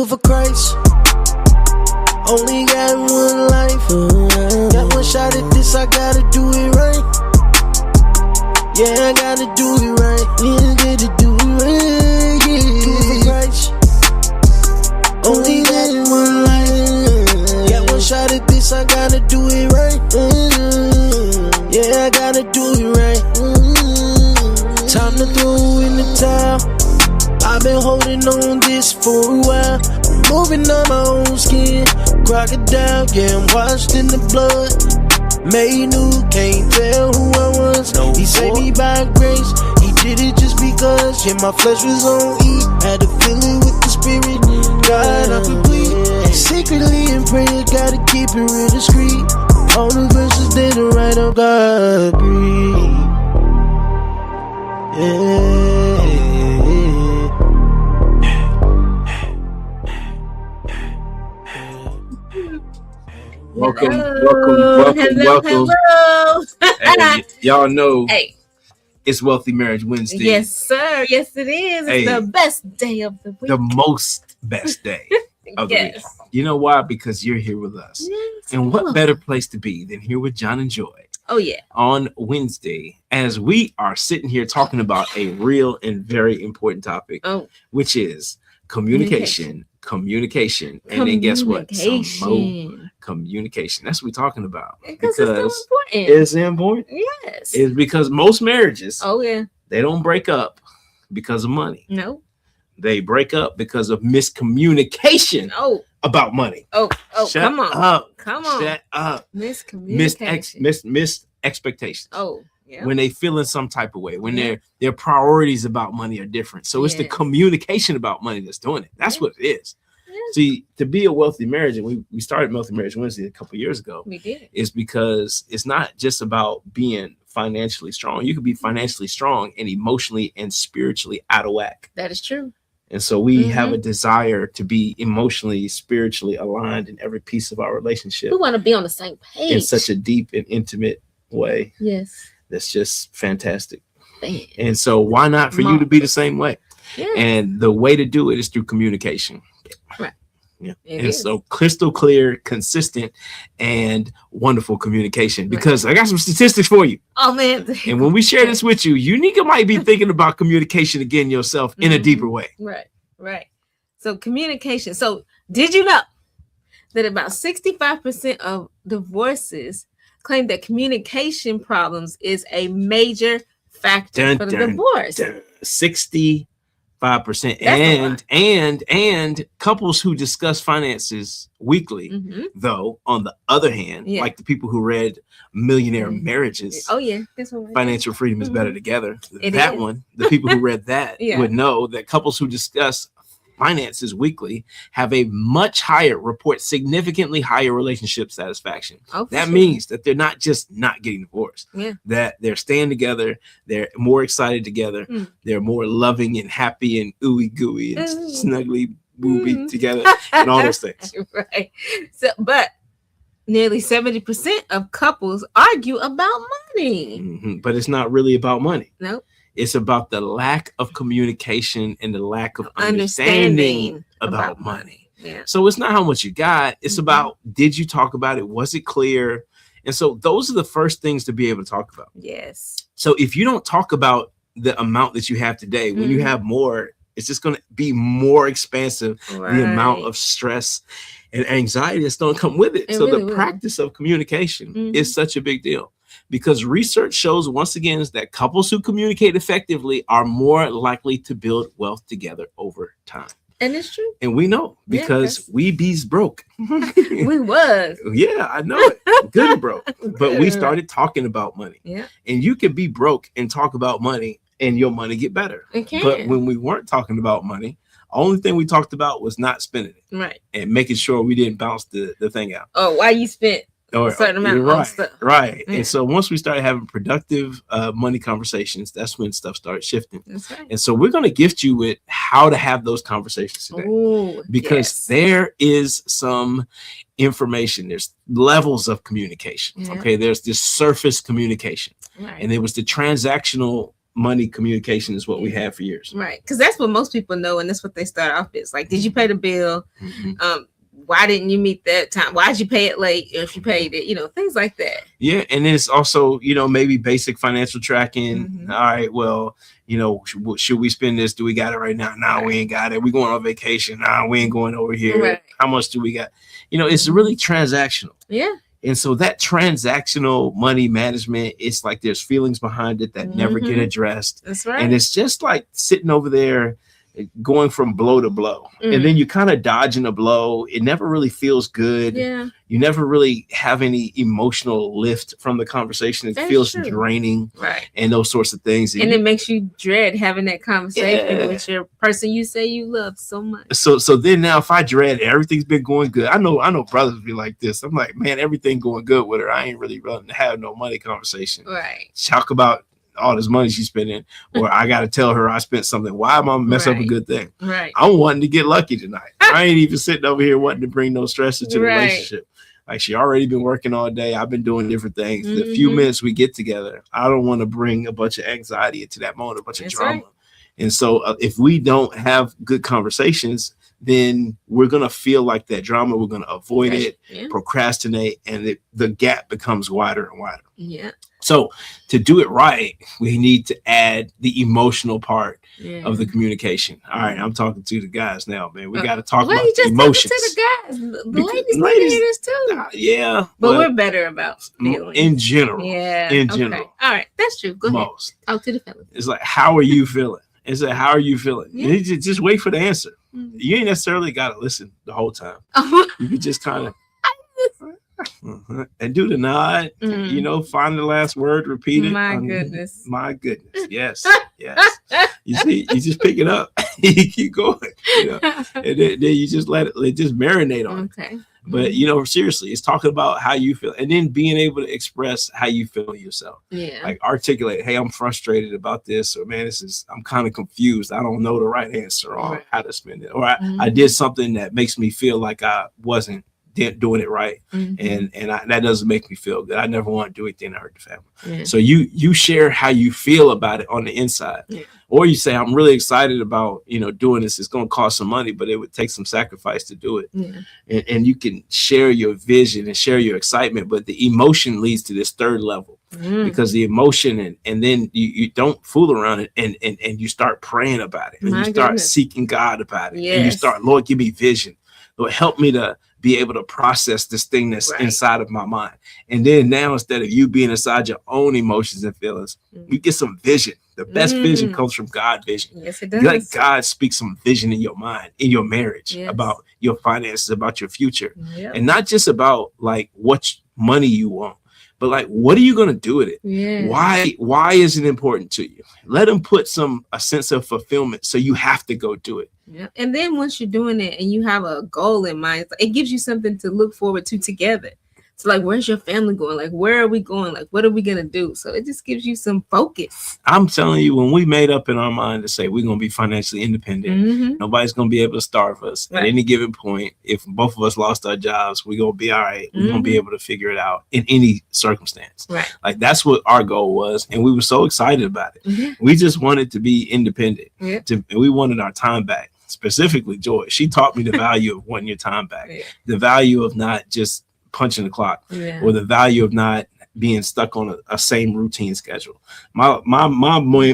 it for Christ. Only got one life. Got one shot at this, I gotta do it right. Yeah, I gotta do it right. Yeah, I gotta do it right. Yeah, do it for Christ. Only got one life. Got one shot at this, I gotta do it right. Yeah, I gotta do it right. Time to throw in the towel. I've been holding on this for a while. I'm moving on my own skin. Crocodile, yeah, I'm washed in the blood. Made new, can't tell who I was. No, he saved me by grace. He did it just because. Yeah, my flesh was on E. Had to fill it with the spirit. God, I'm complete. Secretly in prayer, gotta keep it real discreet. All the verses they don't write on God breathe. Yeah. Welcome. Hello. Hey, y'all know Hey, it's Wealthy Marriage Wednesday. yes, sir. Yes, it is. It's Hey. the best day of the week. The most best day of the week. Yes. You know why? Because you're here with us. Yes. And what better place to be than here with John and Joy Oh, yeah. on Wednesday as we are sitting here talking about a real and very important topic, Oh, which is communication. And then guess what? Some more communication. communication. That's what we're talking about. Because it's so important. It's important. Yes. It's because most marriages, Oh, yeah. they don't break up because of money. No. They break up because of miscommunication Oh, about money. oh, Shut come on. up. Come on. Shut up. Miscommunication. Missed expectations. Oh, yeah. When they feel in some type of way, when their priorities about money are different. So it's the Yes. communication about money that's doing it. That's what it is. Yes. See, to be a wealthy marriage, and we started Wealthy Marriage Wednesday a couple years ago, We did. is because it's not just about being financially strong. You could be financially strong and emotionally and spiritually out of whack. That is true. And so we have a desire to be emotionally, spiritually aligned in every piece of our relationship We want to be on the same page. in such a deep and intimate way. Yes. That's just fantastic. Man. And so why not for you to be the same way? Yeah. And the way to do it is through communication. Right. Yeah. It And is. so crystal clear, consistent, and wonderful communication. Because I got some statistics for you. Oh, man. And when we share this with you, you nigga might be thinking about communication again yourself in a deeper way. Right, right. So communication. So did you know that about 65% of divorces claim that communication problems is a major factor for the divorce? 65%. That's And couples who discuss finances weekly, Mhm. though, on the other hand, Yeah. like the people who read Millionaire Marriages, Oh, yeah. This one. Right. Financial Freedom is Better Together. It That is. one, the people who read that Yeah. would know that couples who discuss finances weekly have a much higher, report significantly higher relationship satisfaction. Oh, for That sure. means that they're not just not getting divorced, Yeah. that they're staying together, they're more excited together, they're more loving and happy and ooey gooey and snuggly booby together and all those things. Right. So, but nearly 70% of couples argue about money. Mhm. But it's not really about money. Nope. It's about the lack of communication and the lack of understanding about money. Yeah. So it's not how much you got. It's about, did you talk about it? Was it clear? And so those are the first things to be able to talk about. Yes. So if you don't talk about the amount that you have today, when you have more, it's just going to be more expansive, the amount of stress and anxiety that's going to come with it. It So really the will. practice of communication is such a big deal, because research shows once again is that couples who communicate effectively are more likely to build wealth together over time. And it's true. And we know because we bees broke. We was. Yeah, I know it. Good and broke. But we started talking about money. Yeah. And you could be broke and talk about money and your money get better. It can. But when we weren't talking about money, only thing we talked about was not spending it Right. and making sure we didn't bounce the thing out. Oh, why you spent Or, a certain amount right, on stuff. right. Yeah. And so once we started having productive money conversations, that's when stuff started shifting. That's right. And so we're going to gift you with how to have those conversations today. Ooh, Because there is some information, there's levels of communication. Yeah. Okay, there's this surface communication, right. and there was the transactional money communication is what we had for years. Right. Because that's what most people know, and that's what they start off with. Like, did you pay the bill? Why didn't you meet that time? Why'd you pay it late if you paid it? Things like that. Yeah. And then it's also, maybe basic financial tracking. All right, well, should we spend this? Do we got it right now? No, we ain't got it. We going on vacation. No, we ain't going over here. Right. How much do we got? It's really transactional. Yeah. And so that transactional money management, it's like there's feelings behind it that never get addressed. That's right. And it's just like sitting over there going from blow to blow. And then you kind of dodging a blow. It never really feels good. Yeah. You never really have any emotional lift from the conversation. It feels draining. Right. And those sorts of things. And it makes you dread having that conversation with your person you say you love so much. So then now if I dread it, everything's been going good. I know brothers be like this. I'm like, man, everything going good with her. I ain't really running to have no money conversation. Right. Talk about all this money she's spending, or I got to tell her I spent something. Why am I mess up a good thing? Right. I'm wanting to get lucky tonight. I ain't even sitting over here wanting to bring no stress into the relationship. Like, she already been working all day. I've been doing different things. The few minutes we get together, I don't want to bring a bunch of anxiety into that moment, a bunch of drama. Right. And so if we don't have good conversations, then we're going to feel like that drama. We're going to avoid it, procrastinate, and the gap becomes wider and wider. Yeah. So to do it right, we need to add the emotional part of the communication. All right, I'm talking to the guys now, man. We got to talk about emotions. To the guys. The ladies hear this too. Yeah. But we're better about feelings. In general. Yeah. In general. All right, that's true. Go ahead. Talk to the fellas. It's like, how are you feeling? It's like, how are you feeling? Yeah. You just wait for the answer. You ain't necessarily got to listen the whole time. You could just kind of and do the nod, find the last word, repeat it. My goodness. Yes. Yes. You see, you just pick it up. You keep going. And then you just let it just marinate on it. But seriously, it's talking about how you feel, and then being able to express how you feel yourself. Yeah. Like articulate, hey, I'm frustrated about this, or man, I'm kind of confused. I don't know the right answer on how to spend it. Or I did something that makes me feel like I wasn't doing it right. And that doesn't make me feel good. I never want to do anything to hurt the family. So you share how you feel about it on the inside. Or you say, I'm really excited about, doing this. It's going to cost some money, but it would take some sacrifice to do it. And you can share your vision and share your excitement, but the emotion leads to this third level. Because the emotion and then you don't fool around it and you start praying about it. And you start seeking God about it. And you start, Lord, give me vision. Lord, help me to be able to process this thing that's inside of my mind. And then now, instead of you being inside your own emotions and feelings, you get some vision. The best vision comes from God vision. Yes, it does. You let God speak some vision in your mind, in your marriage, about your finances, about your future. And not just about like what money you want, but like, what are you going to do with it? Why is it important to you? Let them put a sense of fulfillment. So you have to go do it. Yeah. And then once you're doing it and you have a goal in mind, it gives you something to look forward to together. So like, where's your family going? Like, where are we going? Like, what are we going to do? So it just gives you some focus. I'm telling you, when we made up in our mind to say we're going to be financially independent, nobody's going to be able to starve us at any given point. If both of us lost our jobs, we're going to be all right. We're going to be able to figure it out in any circumstance. Like, that's what our goal was. And we were so excited about it. We just wanted to be independent. We wanted our time back. Specifically, Joy. She taught me the value of wanting your time back. The value of not just punching the clock, or the value of not being stuck on a same routine schedule. My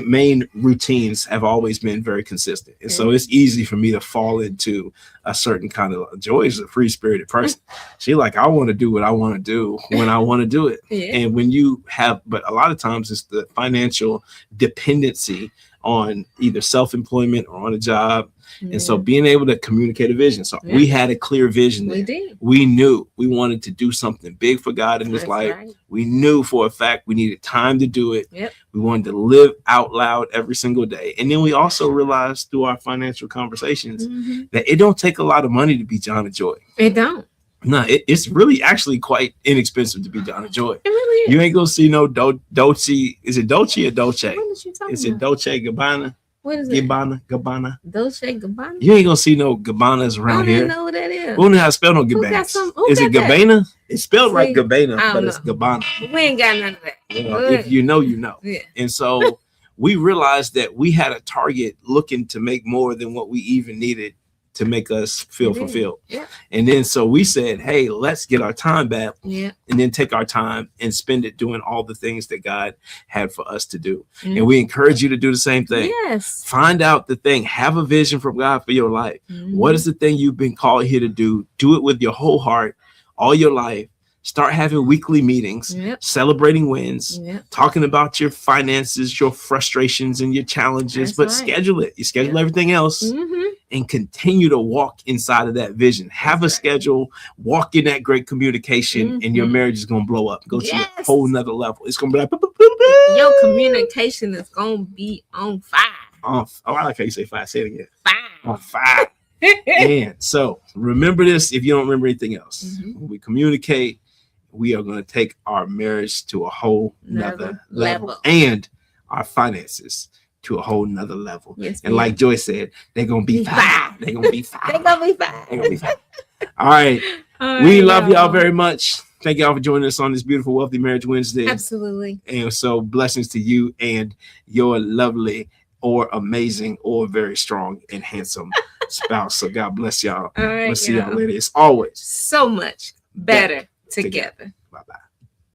main routines have always been very consistent, and so it's easy for me to fall into a certain kind of. Joy is a free spirited person. She like, I want to do what I want to do when I want to do it. And when you have, but a lot of times it's the financial dependency on either self-employment or on a job. And so being able to communicate a vision. So we had a clear vision there. We did. We knew we wanted to do something big for God in this life. We knew for a fact we needed time to do it. We wanted to live out loud every single day. And then we also realized through our financial conversations that it don't take a lot of money to be John and Joy. It don't. No, it's really actually quite inexpensive to be John and Joy. It really is. You ain't gonna see no Dolce. Is it Dolce or Dolce? What is you talking Is it about? Dolce Gabbana? What is it? Gabbana. Dolce Gabbana? You ain't gonna see no Gabbanas around here. I don't know what that is. We don't know how to spell no Gabbana. Is it Gabbana? It's spelled like Gabbana, but it's Gabbana. We ain't got none of that. If you know, you know. And so we realized that we had a target looking to make more than what we even needed to make us feel fulfilled. Yeah. And then so we said, hey, let's get our time back. Yeah. And then take our time and spend it doing all the things that God had for us to do. And we encourage you to do the same thing. Yes. Find out the thing. Have a vision from God for your life. What is the thing you've been called here to do? Do it with your whole heart, all your life. Start having weekly meetings, celebrating wins, talking about your finances, your frustrations, and your challenges. But schedule it. You schedule everything else. And continue to walk inside of that vision. Have a schedule, walk in that great communication, and your marriage is going to blow up. Go to a whole nother level. It's going to be like, your communication is going to be on fire. Oh, I like how you say fire. Say it again. Fire. On fire. And so remember this if you don't remember anything else. When we communicate, we are going to take our marriage to a whole nother level. And our finances to a whole nother level. Yes, and like Joy said, they're gonna be fine. They're gonna be fine. They're gonna be fine. They're gonna be fine. All right. We love y'all very much. Thank y'all for joining us on this beautiful Wealthy Marriage Wednesday. Absolutely. And so blessings to you and your lovely or amazing or very strong and handsome spouse. So God bless y'all. All right. We'll see y'all later. It's always so much better together. Bye-bye.